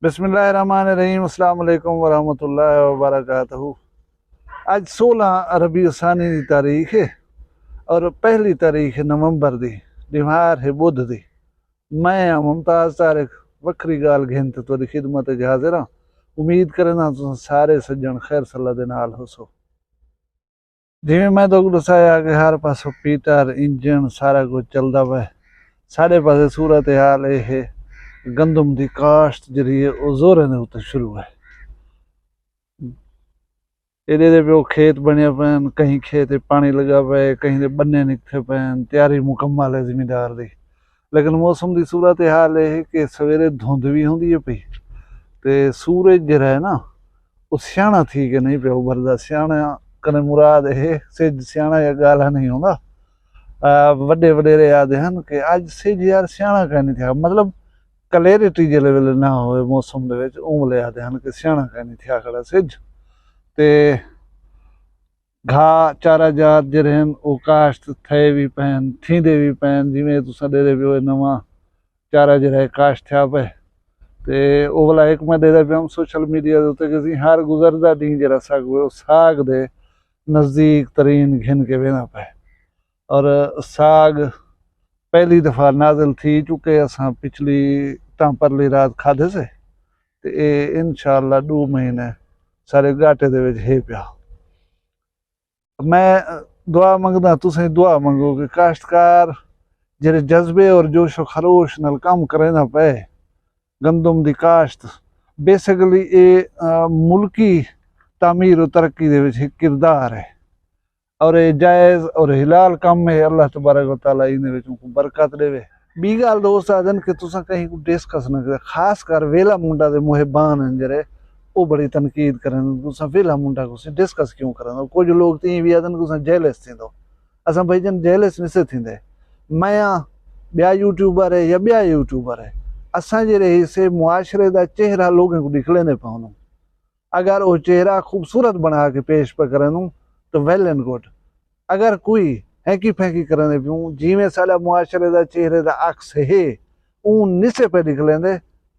बिस्मिल्लाहिर्रहमानिर्रहीम। अस्सलाम वालेकुम वरहमतुल्लाहि वबरकातुहू। आज 16 रबी सानी की तारीख है और पहली तारीख है नवंबर दी, दिमार है बुध दी। मैं मुमताज तारिक वक्री गाल घेन ते तुहाडी खिदमत च हाजिर हां। उम्मीद करना तुम सारे सज्जन खैर सल्ला दे नाल होसो। जिवें मैं तुहानू दसाया कि हर पासों पीटर इंजन सारा कुछ चलदा वा। साढ़े पासे सूरत हाल यह है गंदम की काश्त जी है वह जोरें दे उत्ते शुरू है। ਇਹਦੇ ਪਿਓ खेत बने पैन, कहीं खेत पानी लगा पे, कहीं दे बन्ने निकते पैन, तैयारी मुकम्मल है जिमीदार दी। लेकिन मौसम की सूरत हाल यह है कि सवेरे धुंध भी होंदी है पई ते सूरज जरा है ना वो स्याणा थी कि नहीं पिया उभरदा। स्याणा कने मुराद है सिज स्याणा या गाला नहीं होंदा। वड्डे वडेरे आदे हैं कि अज सिज यार स्याणा कह नहीं था, मतलब कलैरिटी जिले वेले ना होए मौसम दे विच उमले आदे हैं कि स्याणा कह नहीं था खड़ा सिज ते घा चारा जात जिहड़े हैं वो काश्त थे भी पैन थींदे भी पैन। जिवें तुसां दे पियो नवां चारा जिहड़ा है काश्त थिया पे ते ओह वाला एक मैं देदा पिया सोशल मीडिया दे उत्ते कि हर गुजरदा ॾींहुं जिहड़ा साग दे नज़दीक तरीन घिन के वेंदा पे और साग पहली दफ़ा नाज़िल थी चुके असां पिछली तां परली रात खाधे से ते इंशाअल्लाह 2 महीने सारे घाटे दे विच है पिया। मैं दुआ मंगदा तुसें दुआ मंगो कि काश्तकार जिहड़े जज्बे और जोशो खरोश नाल काम करेंदा पे गंदम दी काश्त बेसिकली ये मुल्की तामीर और तरक्की दे विच किरदार है और ये जायज़ और हिलाल काम है। अल्लाह तबारक व तआला इहदे विच बरकत देवे। बी गाल दोस्त आदन कि तुसां कहीं को डिस्कस न करे, खास कर वेला मुंडा दे मुहिबान हैं जिहड़े वो बड़ी तनकीद करन तुसां वेला मुंडा को डिस्कस क्यों करन। कुछ लोग तो भी आदन तुसां जेलस थींदो। असां भाईजन जेलस निसे थींदे। मैं ॿिया यूट्यूबर है या ॿिया यूट्यूबर है असां जहिड़े हिस्से मुआशरे का चेहरा लोगों को दिखलेने पवनो। अगर वो चेहरा खूबसूरत बना के पेश पे करन तो वेल एंड गुड। अगर कोई हैंकी फैंकी करने पियूं जिमें साडा मुआशरे का चेहरे का अक्स है ऊन निसे पे निकलेंदे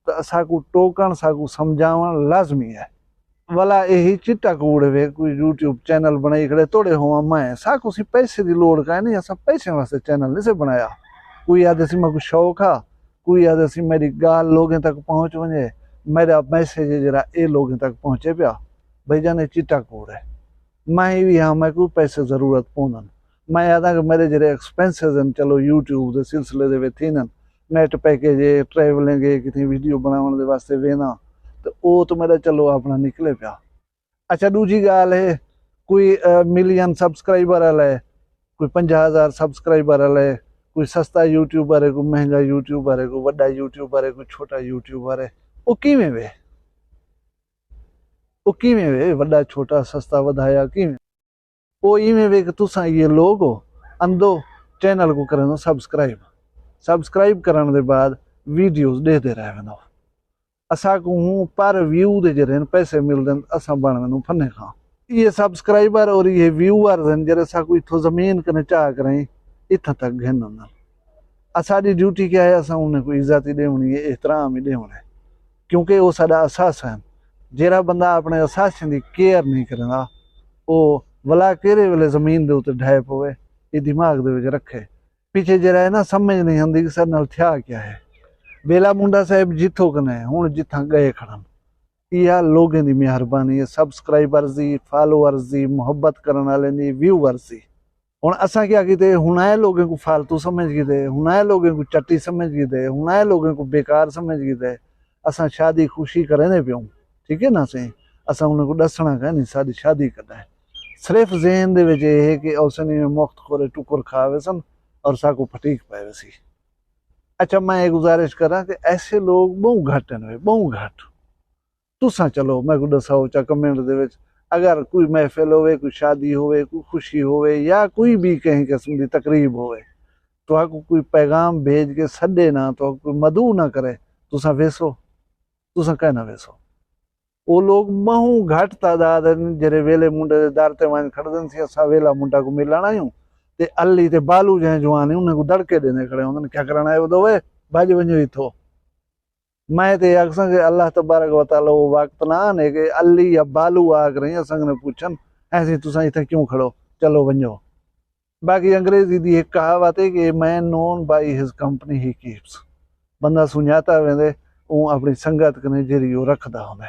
तो असाकू टोकण साकू समझावण लाजमी है। वाला यही चिट्टा कूड़ वे कोई यूट्यूब चैनल बनाई खड़े तोड़े हुआ मैं साकू सी पैसे की लोड़ का नहीं। असा पैसे वास्ते चैनल नहीं से बनाया। कोई आदे सी मैं शौक आ, कोई आदे सी मेरी गाल लोगों तक पहुँच वजे, मेरा मैसेज जरा ये लोगों तक पहुँचे पिया। भाई जाने चिट्टा कूड़ है। मैं भी हाँ मैं कोई पैसे जरूरत पौन मैं आदा कि मेरे जरे एक्सपेंसिस हैं चलो यूट्यूब के सिलसिले दे थिनन नेट पैकेज है ट्रैवलिंग है कितनी वीडियो बनाने वास्ते वेना तो वो तो मेरा चलो अपना निकले पिया। अच्छा दूजी गाल है कोई मिलियन सब्सक्राइबर वाला है, कोई 50,000 सब्सक्राइबर वाला है, कोई सस्ता यूट्यूबर है, कोई महंगा यूट्यूबर है, कोई वड्डा यूट्यूबर है, कोई छोटा यूट्यूबर है। वो किवें वे वो किवें वे वड्डा छोटा सस्ता वधाया किवें वो इवें वे कि तुसां ये लोग हो अंदो चैनल को करें सब्सक्राइब करने के बाद वीडियोस देखते रह वेंदो। असा को हूँ पर व्यू दे जरे पैसे मिलते असा बन वेंदो फने खां। ये सब्सक्राइबर और ये व्यूअर्स हैं जरे असा को इथों जमीन कने चाह करें इत्थां तक घेन। असाडी ड्यूटी क्या है असा उन्हें को इज्जत ही देनी है, एहतराम ही देना है, क्योंकि वो साडा असास है। जेड़ा बंदा अपने असासां दी केयर नहीं करदा वो भला केरे वेले जमीन दे उत्ते ढह पवे ये दिमाग दे विच रखे। पीछे जरा है ना समझ नहीं आती कि सर नाल थिया क्या है। बेला मुंडा साहब जिथों कने हुण जिथां गए खड़न यह लोगों की मेहरबानी है, सब्सक्राइबर्स की, फॉलोअर्स की, मुहब्बत करने वाले की, व्यूअर्स की। हुण असां क्या कीते हुणाए लोगों को फालतू समझ कीते, हुणाए लोगों को चट्टी समझ कीते, हुणाए लोगों को बेकार समझ कीते असां शादी खुशी करें पियूं। ठीक है ना सही असां उन्हें को दसना कह नहीं साडी शादी कदा है। सिर्फ जहन दे विच ये है कि औसनी में मुख्त खोरे टुकुर खावे सन और साकू फटीक पाए सी। अच्छा मैं एक गुजारिश करा कि ऐसे लोग बहु घट हैं, बहु घट। तुसा चलो मैं को दसाओ चा कमेंट दे विच अगर कोई महफिल होवे, कोई शादी होवे, कोई खुशी होवे या कोई भी कहीं किस्म की तकरीब होवे तो आपको कोई पैगाम भेज के सदे ना तो कोई मदू ना करे तुसा वेसो, तुसा कह ना वेसो। वो लोग बहु घट तादाद जरे वेले मुंडे दे दर ते वञ खड़दन सी असां वेला मुंडा को मिलण आयूं ते अली ते बालू जंहिं जवान उन्हें को दड़के देने खड़े होंदन क्या करण आयो दो वे भाॼ वञो इथो। मैं तो अक्सर कि अल्लाह तबारक व तआला वो वक्त ना आने के अली या बालू आग रही असंग ने पूछन ऐसे तुसा इतने क्यों खड़ो, चलो वंजो। बाकी अंग्रेजी दी एक कहावत है कि man known by his company he keeps. बंदा सुञाता वेंदे ऊ अपनी संगत कने जेरी वो रखदा होंदा।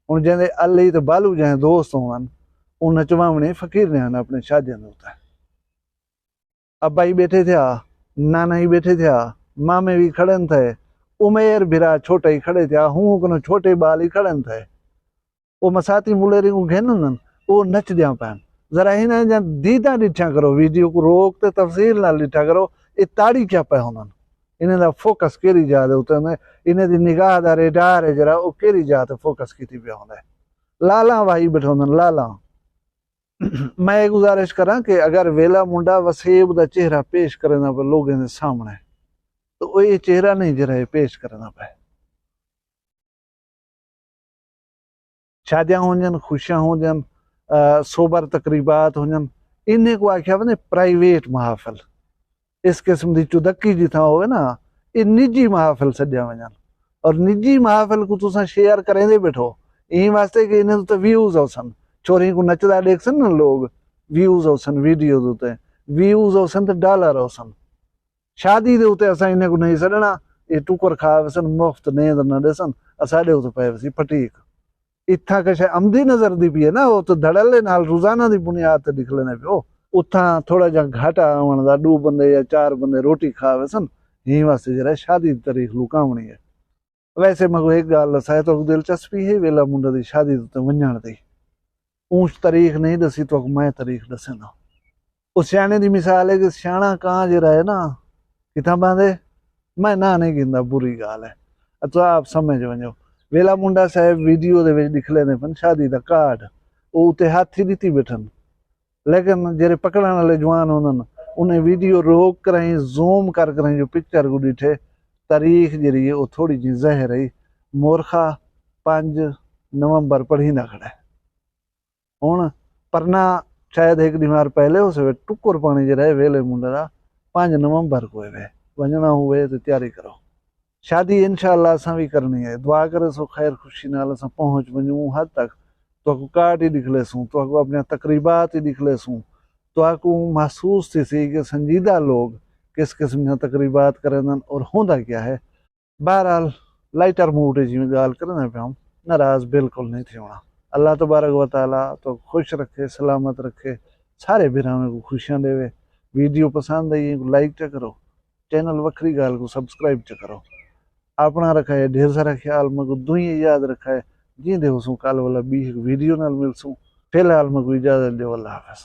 हुण जंदे अली ते बालू जैसे दोस्त होवन ऊ नचवावणे फकीर ने अपने शादियां दे उत्ते। अब्बा ही बैठे थे, नाना ही बैठे थे, मामे भी खड़े थे, उमेर बिरा छोटे ही खड़े थे, हूं कनो छोटे बाल ही खड़े थे। वो मसाती मुलेरी को घेन वो नच दिया पैन जरा ही ना दीदा डिठा करो, वीडियो को रोक ते तफसील ना डिठा करो ये ताड़ी क्या पे होना इन्हें दा फोकस केरी जा दे उते इन्हें दी निगाह दा रेडार है जरा वो केरी जा ते फोकस की पे होंदा लाला भाई बैठोंदन लाला। मैं गुजारिश करा कि अगर वेला मुंडा वसेब दा चेहरा पेश करना पे लोगों के सामने तो वो ये चेहरा नहीं जरा पेश करना पे। शादियां होंजन, खुशियां होंजन, सोबर तकरीबात होंजन, इन्हें को आख्या वने प्राइवेट महफिल। इस किस्म की चुदक्की जिथा होवे ना ये निजी महफिल सद्या वजन और निजी महफिल को तुसा शेयर करेंदे बैठो यही वास्ते कि इन्हें तो व्यूज होसन, छोरी को नचदा देखसन ना लोग, व्यूज होसन वीडियोज उते, व्यूज होसन तो डॉलर होसन। शादी दे उते असा इन्हें को नहीं सडना ये टुकर खावसन मुफ्त नींद न देसन असाडे उते पएवसी फटीक इत्था कशे आमदी नजर दी पी है ना वो तो धड़ल्ले नाल रोजाना दी बुनियाद ते लिख लेने पियो उथा थोड़ा जा घाटा आवन दा 2 बंदे या 4 बंदे रोटी खावे सन यही वास्ते जरा शादी दी तारीख लुकावणी है। वैसे मगो एक गाल दसाए तो दिलचस्पी है वेला मुंडा दी शादी ते वंजण दी ऊंच तारीख नहीं दसी तो मैं तारीख दसे ना। उस सियाने दी मिसाल है कि सियाना कहाँ जरा है ना किथा बांधे मैं ना नहीं गिंदा बुरी गाल है तो आप समझ वञो। वेला मुंडा साहब वीडियो दे विच लिख लेने पन शादी दा कार्ड वो उते हाथी दी बैठन लेकिन जेरे पकड़ने वाले जवान होंदन उन्हें वीडियो रोक करें जूम कर करें जो पिक्चर को डिठे तारीख जी है वो थोड़ी जी जहर है मोरखा 5 नवंबर पढ़ी ना खड़े हूँ परना शायद एक बीमार पहले उस टुकुर पानी जो रहे वेले मुंडे का 5 नवंबर को वे वजना हुए तो तैयारी करो। शादी इंशाअल्लाह असां भी करनी है दुआ करे सो खैर खुशी नाल असां पहुंच वञूं हद तक तो कार्ड ही दिख लेसूं तो अपने तकरीबात ही दिख लेसूं तो महसूस थी सी कि संजीदा लोग किस किस्म की तकरीबात करें और होंदा क्या है। बहरहाल लाइटर मूड जिमें गाल करना पे हम नाराज बिल्कुल नहीं थी होना। अल्लाह तबारक व तआला तो खुश रखे सलामत रखे सारे बिरावे को खुशियां देवे। वीडियो पसंद आई को लाइक च करो, चैनल वक्री गाल को सब्सक्राइब च करो। अपना रखा है ढेर सारा ख्याल मगो दुई याद रखा है जी दे कल वाला बी वीडियो नाल मिलसूं। फिलहाल मगो इजाजत दो, अल्लाह हाफिज़।